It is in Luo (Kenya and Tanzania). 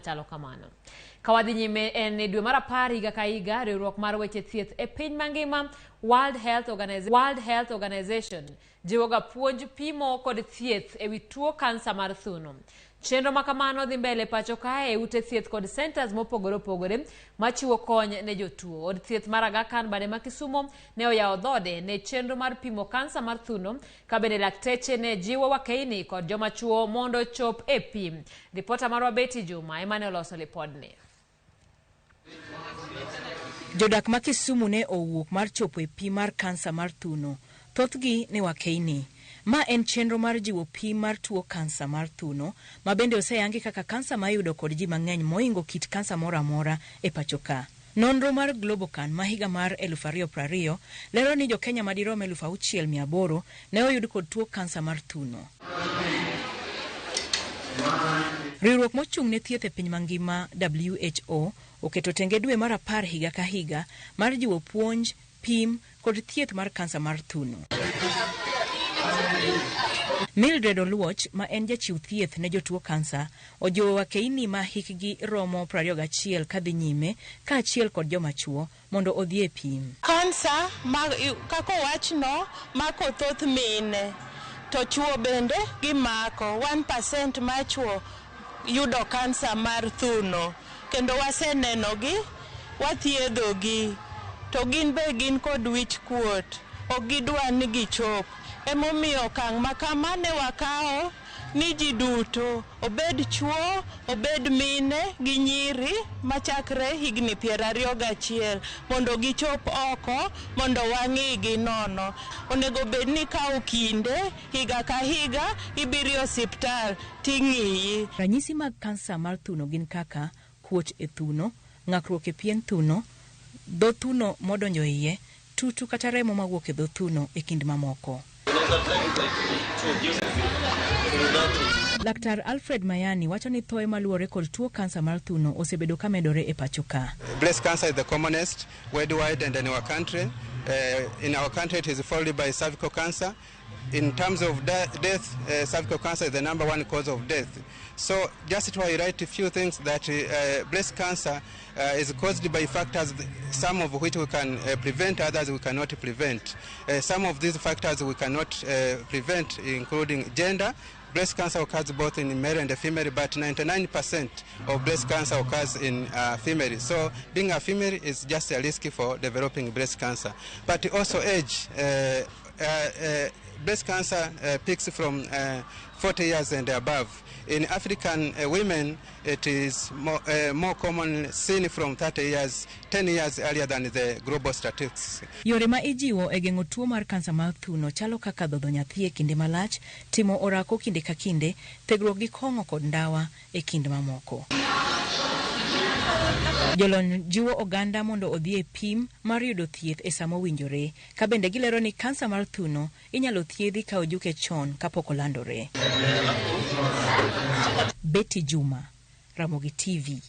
chalo kamano. Kawadhi nyime en dwe mar 10 higa ka higa riwruok mar weche thieth e piny mangima World Health Organization jiwoga puonj pimo kod thieth ewi tuo kansa mar thuno. Chenro makamano dhi mbele pacho kae ute thieth kod centers mopogore opogore machiwo kony ne jotuo. Od thieth mar Aga Khan bade ma Kisumo ne oyawo dhode ne chenro mar pimo kansa mar thuno, ka bende lakteche ne jiwo wakeini kod joma chuo mondo chop e pim. Ripota marwa Betty Juma ema ne oloso lipodni. Jodak ma Kisumu ne owuok mar chopo e pim mar kansa mar thuno. Thothgi ne wakeini. Ma en chenro mar jiwo pim mar tuo kansa mar thuno, ma bende oseyangi kaka kansa mayudo kod ji mang'eny moingo kit kansa mora mora e pachoka. Nonro mar Globocan ma higa mar 2020 lero ni Jo-Kenya madirom 6,800 ne oyud kod tuo kansa mar thuno. Riwruok mochung' ne thieth e piny mangima WHO oketo tenge dwe mar 10 higa ka higa mar jiwo puonj, pim kod thieth mar kansa mar thuno. Mildred Oluoch, ma en jachiw thieth ne jotuo kansa, ojiwo wakeini ma hikgi romo 21 kadhi nyime kaachiel kod joma chuo mondo odhi e pim. Kansa kako wachno mako thoth mine, to chuo bende gimako 1% ma chuo yudo kansa mar thuno, kendo wasenenogi, wathiedhogi, to gin be gin kod wich kuot, ok gidwa ni gichop. Emomiyo okang' makama ne wakawo ni ji duto, obed chuo, obed mine gi nyiri machakre higni 21 mondo gichop oko, mondo wang'igi nono. Onego bed ni kawo kinde higa ka higa ibiro e osiptal ting'iyi. Ranyisi mag kansa mar thuno gin kaka kuot e thuno, ng'akruok e pien thuno, dho thuno modonjo iye, tutu kata remo mawuok e dho thuno e kind mamoko. Laktar Alfred Mayani wacho ni thoe maluore kod tuo kansa mar thuno osebedo ka medore e pachoka. Breast cancer is the commonest worldwide and in our country. In our country it is followed by cervical cancer. In terms of death, cervical cancer is the #1 cause of death. So just to highlight a few things that breast cancer is caused by factors, some of which we can prevent, others we cannot prevent. Some of these factors we cannot prevent, including gender. Breast cancer occurs both in male and female, but 99% of breast cancer occurs in female. So being a female is just a risk for developing breast cancer. But also age. Breast cancer peaks from 40 years and above. In African women, it is more common seen from 10 years earlier than the global statistics. Yore ma ijiwo e geng'o tuo mar kansa mar thuno chalo kaka dhodho nyathi e kinde malach, timo orako kinde ka kinde, tegruok gi kong'o kod ndawa e kinde mamoko. Jolony jiwo oganda mondo odhi e pim mar yudo thieth e samo winjore, ka bende gilero ni kansa mar thuno inyalo thiedhi ka ojuke chon kapok olandore. Betty Juma, Ramogi TV.